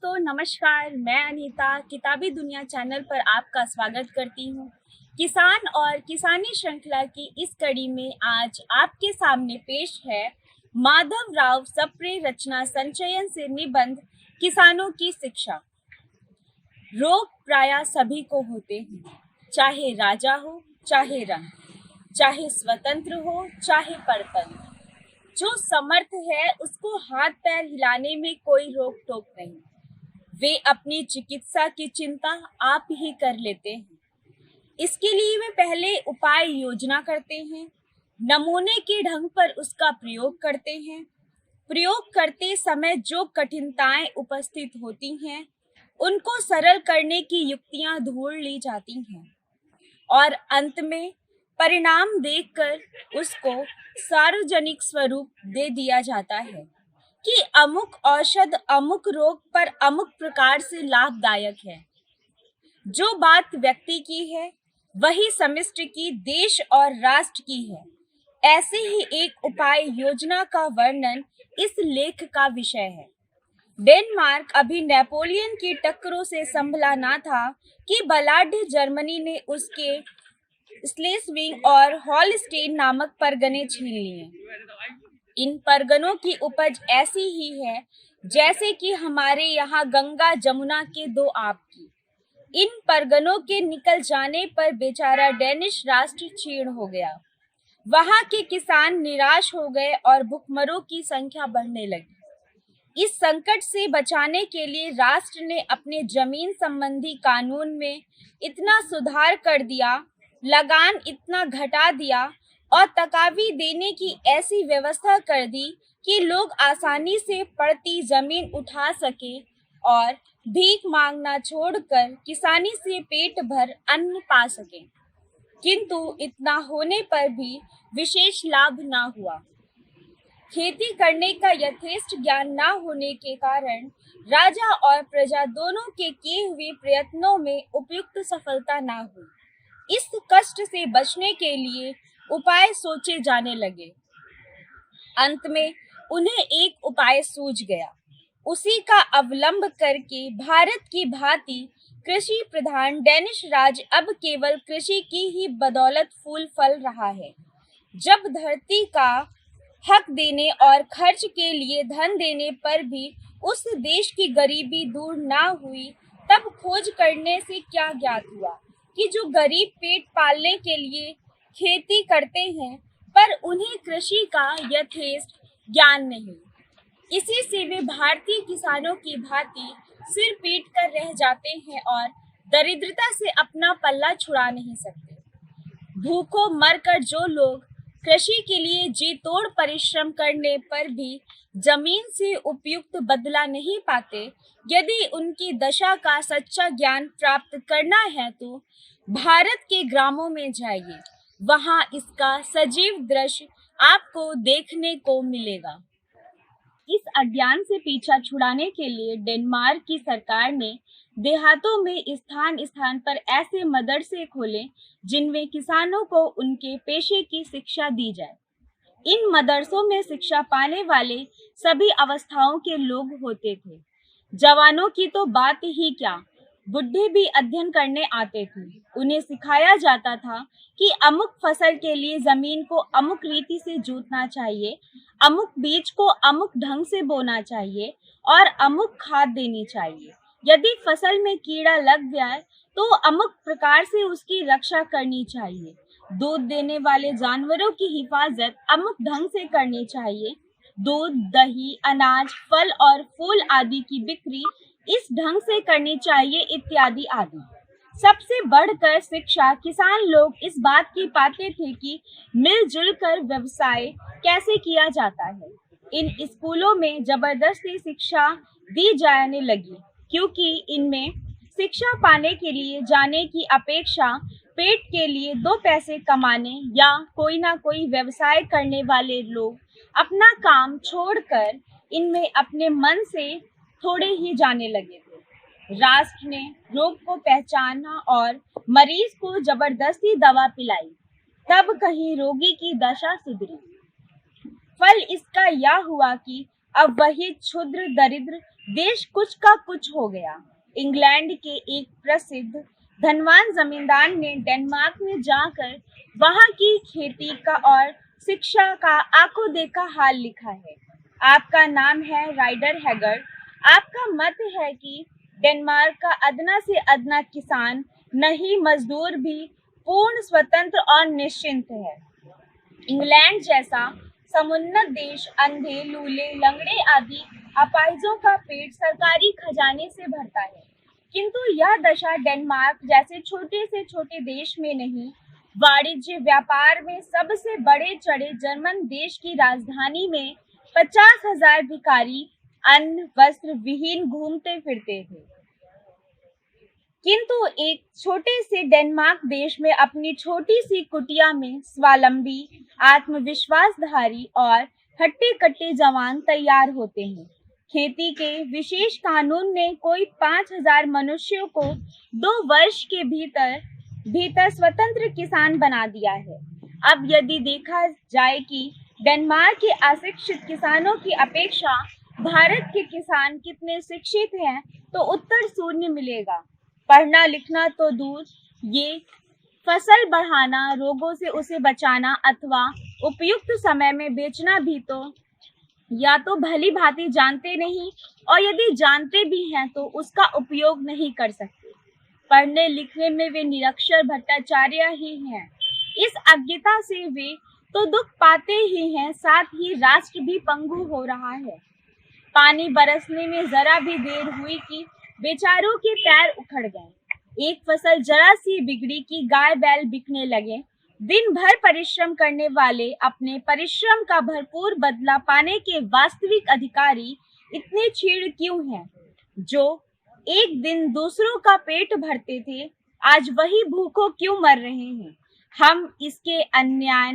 दोस्तों नमस्कार। मैं अनीता किताबी दुनिया चैनल पर आपका स्वागत करती हूँ। किसान और किसानी श्रृंखला की इस कड़ी में आज आपके सामने पेश है माधव राव सप्रे रचना संचयन से निबंध किसानों की शिक्षा। रोग प्रायः सभी को होते हैं, चाहे राजा हो चाहे रंक, चाहे स्वतंत्र हो चाहे परतंत्र। जो समर्थ है उसको हाथ पैर हिलाने में कोई रोक टोक नहीं। वे अपनी चिकित्सा की चिंता आप ही कर लेते हैं। इसके लिए वे पहले उपाय योजना करते हैं, नमूने के ढंग पर उसका प्रयोग करते हैं। प्रयोग करते समय जो कठिनाइयां उपस्थित होती हैं, उनको सरल करने की युक्तियां ढूंढ ली जाती हैं और अंत में परिणाम देखकर उसको सार्वजनिक स्वरूप दे दिया जाता है कि अमुक औषध अमुक रोग पर अमुक प्रकार से लाभदायक है। जो बात व्यक्ति की है वही समष्टि की, देश और राष्ट्र की है। ऐसे ही एक उपाय योजना का वर्णन इस लेख का विषय है। डेनमार्क अभी नेपोलियन की टक्करों से संभला ना था कि बलाढ्य जर्मनी ने उसके स्लेस्विंग और हॉलस्टेन नामक परगने छीन लिए। इन परगनों की उपज ऐसी ही है जैसे कि हमारे यहाँ गंगा जमुना के दो आप की। इन परगनों के निकल जाने पर बेचारा डेनिश राष्ट्र क्षीण हो गया। वहाँ के किसान निराश हो गए और भुखमरों की संख्या बढ़ने लगी। इस संकट से बचाने के लिए राष्ट्र ने अपने जमीन संबंधी कानून में इतना सुधार कर दिया, लगान इतना घटा दिया और तकावी देने की ऐसी व्यवस्था कर दी कि लोग आसानी से पड़ती जमीन उठा सके और भीख मांगना छोड़कर किसानी से पेट भर अन्न पा सके। किंतु इतना होने पर भी विशेष लाभ ना हुआ। खेती करने का यथेष्ट ज्ञान ना होने के कारण राजा और प्रजा दोनों के किए हुए प्रयत्नों में उपयुक्त सफलता ना हुई। इस कष्ट से बचने के लिए उपाय सोचे जाने लगे। अंत में उन्हें एक उपाय सूझ गया। उसी का अवलंब करके भारत की भांति कृषि प्रधान डेनिश राज्य अब केवल कृषि की ही बदौलत फूल फल रहा है। जब धरती का हक देने और खर्च के लिए धन देने पर भी उस देश की गरीबी दूर ना हुई, तब खोज करने से क्या ज्ञात हुआ कि जो गरीब पेट पालने के लिए खेती करते हैं पर उन्हें कृषि का यथेष्ट ज्ञान नहीं। इसी से वे भारतीय किसानों की भांति सिर पीट कर रह जाते हैं और दरिद्रता से अपना पल्ला छुड़ा नहीं सकते। भूखों मरकर जो लोग कृषि के लिए जी तोड़ परिश्रम करने पर भी जमीन से उपयुक्त बदला नहीं पाते, यदि उनकी दशा का सच्चा ज्ञान प्राप्त करना है तो भारत के ग्रामों में जाइए। वहां इसका सजीव दृश्य आपको देखने को मिलेगा। इस अज्ञान से पीछा छुड़ाने के लिए डेनमार्क की सरकार ने देहातों में स्थान स्थान पर ऐसे मदरसे खोले जिनमें किसानों को उनके पेशे की शिक्षा दी जाए। इन मदरसों में शिक्षा पाने वाले सभी अवस्थाओं के लोग होते थे। जवानों की तो बात ही क्या, बुढ़े भी अध्ययन करने आते थे। उन्हें सिखाया जाता था कि अमुक फसल के लिए जमीन को अमुक रीति से जोतना चाहिए, अमुक बीज को अमुक ढंग से बोना चाहिए और अमुक खाद देनी चाहिए। यदि फसल में कीड़ा लग जाए तो अमुक प्रकार से उसकी रक्षा करनी चाहिए। दूध देने वाले जानवरों की हिफाजत अमुक ढंग से करनी चाहिए। दूध, दही, अनाज, फल और फूल आदि की बिक्री इस ढंग से करनी चाहिए, इत्यादि आदि। सबसे बढ़कर शिक्षा किसान लोग इस बात की पाते थे कि मिलजुल कर व्यवसाय कैसे किया जाता है। इन स्कूलों में जबरदस्ती शिक्षा दी जाने लगी, क्योंकि इनमें शिक्षा पाने के लिए जाने की अपेक्षा पेट के लिए 2 पैसे कमाने या कोई ना कोई व्यवसाय करने वाले लोग अपना काम छोड़कर इनमें अपने मन से थोड़े ही जाने लगे थे। राष्ट्र ने रोग को पहचाना और मरीज को जबरदस्ती दवा पिलाई, तब कहीं रोगी की दशा सुधरी। फल इसका यह हुआ कि अब वही क्षुद्र दरिद्र देश कुछ का कुछ हो गया। इंग्लैंड के एक प्रसिद्ध धनवान जमींदार ने डेनमार्क में जाकर वहां की खेती का और शिक्षा का आंखों देखा हाल लिखा है। आपका नाम है राइडर हैगर। आपका मत है कि डेनमार्क का अदना से अदना किसान नहीं मजदूर भी पूर्ण स्वतंत्र और निश्चिंत है। इंग्लैंड जैसा समुन्नत देश अंधे लूले लंगड़े आदि अपाहिजों का पेट सरकारी खजाने से भरता है, किंतु यह दशा डेनमार्क जैसे छोटे से छोटे देश में नहीं, वाणिज्य व्यापार में सबसे बड़े चढ़े जर्मन देश की राजधानी में 50,000 भिखारी अन्न वस्त्र विहीन घूमते फिरते थे। किंतु एक छोटे से डेनमार्क देश में अपनी छोटी सी कुटिया में स्वावलंबी आत्मविश्वासधारी और हट्टे कट्टे जवान तैयार होते हैं। खेती के विशेष कानून ने कोई 5,000 मनुष्यों को 2 वर्ष के भीतर स्वतंत्र किसान बना दिया है। अब यदि देखा जाए कि डेनमार्क के अशिक्षित किसानों की अपेक्षा भारत के किसान कितने शिक्षित हैं, तो उत्तर शून्य मिलेगा। पढ़ना लिखना तो दूर, ये फसल बढ़ाना, रोगों से उसे बचाना अथवा उपयुक्त समय में बेचना भी तो या तो भली भांति जानते नहीं, और यदि जानते भी हैं तो उसका उपयोग नहीं कर सकते। पढ़ने लिखने में वे निरक्षर भट्टाचार्य ही हैं। इस अज्ञता से वे तो दुख पाते ही हैं, साथ ही राष्ट्र भी पंगु हो रहा है। पानी बरसने में जरा भी देर हुई कि बेचारों के पैर उखड़ गए। एक फसल जरा सी बिगड़ी कि गाय बैल बिकने लगे। दिन भर परिश्रम करने वाले अपने परिश्रम का भरपूर बदला पाने के वास्तविक अधिकारी इतने छीड़ क्यों हैं? जो एक दिन दूसरों का पेट भरते थे, आज वही भूखों क्यों मर रहे हैं? हम इसके अन्याय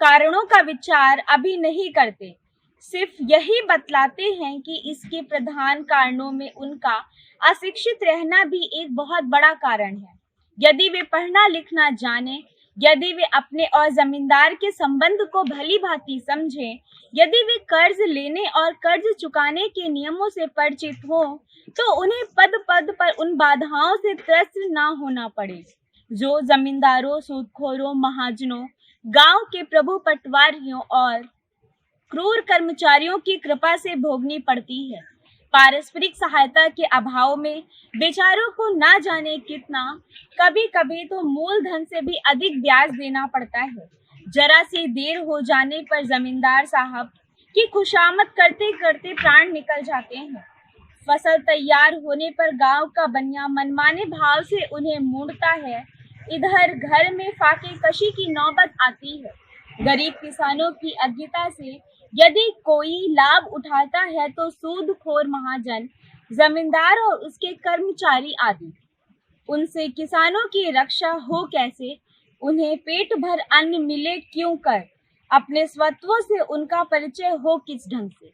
कारणों का विचार अभी नहीं करते, सिर्फ यही बतलाते हैं कि इसके प्रधान कारणों में उनका अशिक्षित रहना भी एक बहुत बड़ा कारण है। यदि वे पढ़ना लिखना जाने, यदि वे अपने और जमींदार के संबंध को भली भांति समझें, यदि वे कर्ज लेने और कर्ज चुकाने के नियमों से परिचित हो, तो उन्हें पद पद पर उन बाधाओं से त्रस्त न होना पड़े जो जमींदारों, सूदखोरों, महाजनों, गांव के प्रभु पटवारियों और क्रूर कर्मचारियों की कृपा से भोगनी पड़ती है। पारस्परिक सहायता के अभाव में बेचारों को ना जाने कितना, कभी कभी तो मूलधन से भी अधिक ब्याज देना पड़ता है। जरा सी देर हो जाने पर जमींदार साहब की खुशामद करते करते प्राण निकल जाते हैं। फसल तैयार होने पर गांव का बनिया मनमाने भाव से उन्हें मूंढता है। इधर घर में फाके कशी की नौबत आती है। गरीब किसानों की अज्ञता से यदि कोई लाभ उठाता है तो सूदखोर महाजन, जमींदार और उसके कर्मचारी आदि। उनसे किसानों की रक्षा हो कैसे? उन्हें पेट भर अन्न मिले क्यों कर? अपने स्वत्वों से उनका परिचय हो किस ढंग से?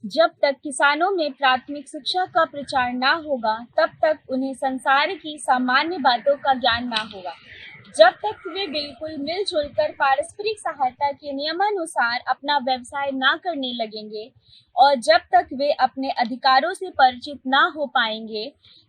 जब तक किसानों में प्राथमिक शिक्षा का प्रचार ना होगा, तब तक उन्हें संसार की सामान्य बातों का ज्ञान ना होगा। जब तक वे बिल्कुल मिलजुल कर पारस्परिक सहायता के नियमानुसार अपना व्यवसाय ना करने लगेंगे और जब तक वे अपने अधिकारों से परिचित ना हो पाएंगे,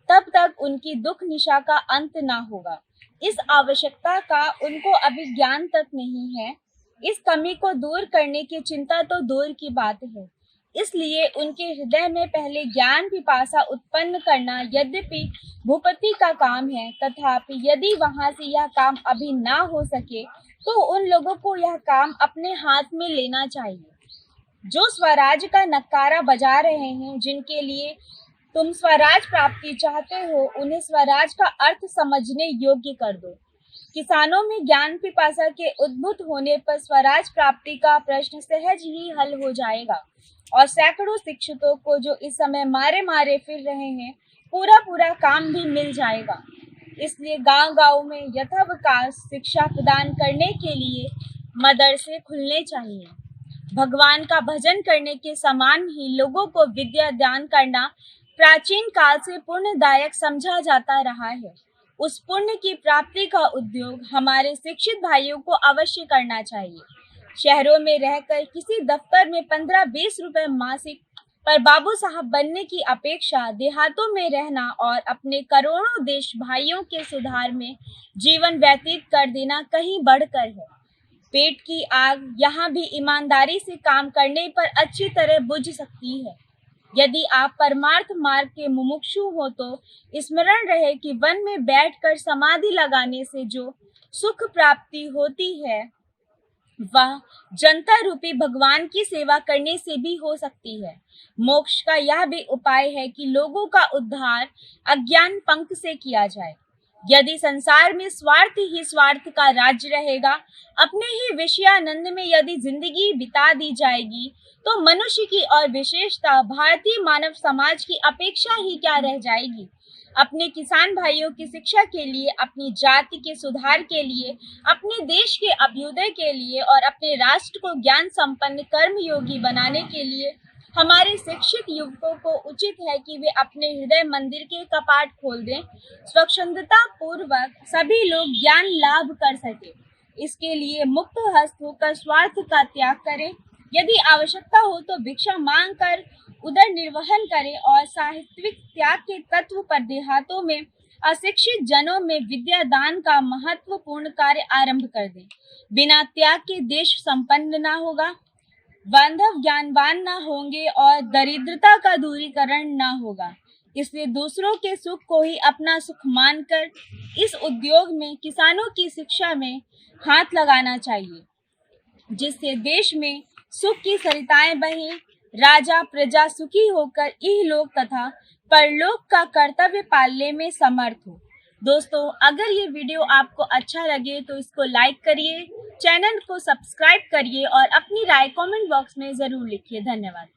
तब तक उनकी दुख निशा का अंत ना होगा। इस आवश्यकता का उनको अभी ज्ञान तक नहीं है। इस कमी को दूर करने की चिंता तो दूर की बात है। इसलिए उनके हृदय में पहले ज्ञान पिपासा उत्पन्न करना यद्यपि भूपति का काम है, तथापि यदि वहां से यह काम अभी ना हो सके तो उन लोगों को यह काम अपने हाथ में लेना चाहिए जो स्वराज का नक्कारा बजा रहे हैं। जिनके लिए तुम स्वराज प्राप्ति चाहते हो, उन्हें स्वराज का अर्थ समझने योग्य कर दो। किसानों में ज्ञान पिपासा के उद्भूत होने पर स्वराज प्राप्ति का प्रश्न सहज ही हल हो जाएगा और सैकड़ों शिक्षितों को जो इस समय मारे मारे फिर रहे हैं, पूरा काम भी मिल जाएगा। इसलिए गांव-गांव में यथावकाश शिक्षा प्रदान करने के लिए मदरसे खुलने चाहिए। भगवान का भजन करने के समान ही लोगों को विद्या दान करना प्राचीन काल से पुण्यदायक समझा जाता रहा है। उस पुण्य की प्राप्ति का उद्योग हमारे शिक्षित भाइयों को अवश्य करना चाहिए। शहरों में रहकर किसी दफ्तर में 15-20 रुपए मासिक पर बाबू साहब बनने की अपेक्षा देहातों में रहना और अपने करोड़ों देश भाइयों के सुधार में जीवन व्यतीत कर देना कहीं बढ़कर है। पेट की आग यहाँ भी ईमानदारी से काम करने पर अच्छी तरह बुझ सकती है। यदि आप परमार्थ मार्ग के मुमुक्षु हो तो स्मरण रहे कि वन में बैठकर समाधि लगाने से जो सुख प्राप्ति होती है वह जनता रूपी भगवान की सेवा करने से भी हो सकती है। मोक्ष का यह भी उपाय है कि लोगों का उद्धार अज्ञान पंख से किया जाए। यदि संसार में स्वार्थ ही स्वार्थ का राज्य रहेगा, अपने ही विषयानंद में यदि जिंदगी बिता दी जाएगी, तो मनुष्य की और विशेषता भारतीय मानव समाज की अपेक्षा ही क्या रह जाएगी। अपने किसान भाइयों की शिक्षा के लिए, अपनी जाति के सुधार के लिए, अपने देश के अभ्युदय के लिए और अपने राष्ट्र को ज्ञान संपन्न कर्मयोगी बनाने के लिए हमारे शिक्षित युवकों को उचित है कि वे अपने हृदय मंदिर के कपाट खोल दें, स्वच्छंदता पूर्वक सभी लोग ज्ञान लाभ कर सके। इसके लिए मुक्त हस्त होकर स्वार्थ का त्याग करें। यदि आवश्यकता हो तो भिक्षा मांग कर उदर निर्वहन करें और साहित्यिक त्याग के तत्व पर देहातों में अशिक्षित जनों में विद्या दान का महत्वपूर्ण कार्य आरंभ कर दें। बिना त्याग के देश संपन्न न होगा, बांधव ज्ञानवान न होंगे और दरिद्रता का दूरीकरण न होगा। इसलिए दूसरों के सुख को ही अपना सुख मानकर इस उद्योग में किसानों की शिक्षा में हाथ लगाना चाहिए, जिससे देश में सुख की सरिताएं बहें, राजा प्रजा सुखी होकर इहलोक तथा परलोक का कर्तव्य पालने में समर्थ हो। दोस्तों, अगर ये वीडियो आपको अच्छा लगे तो इसको लाइक करिए, चैनल को सब्सक्राइब करिए और अपनी राय कमेंट बॉक्स में ज़रूर लिखिए। धन्यवाद।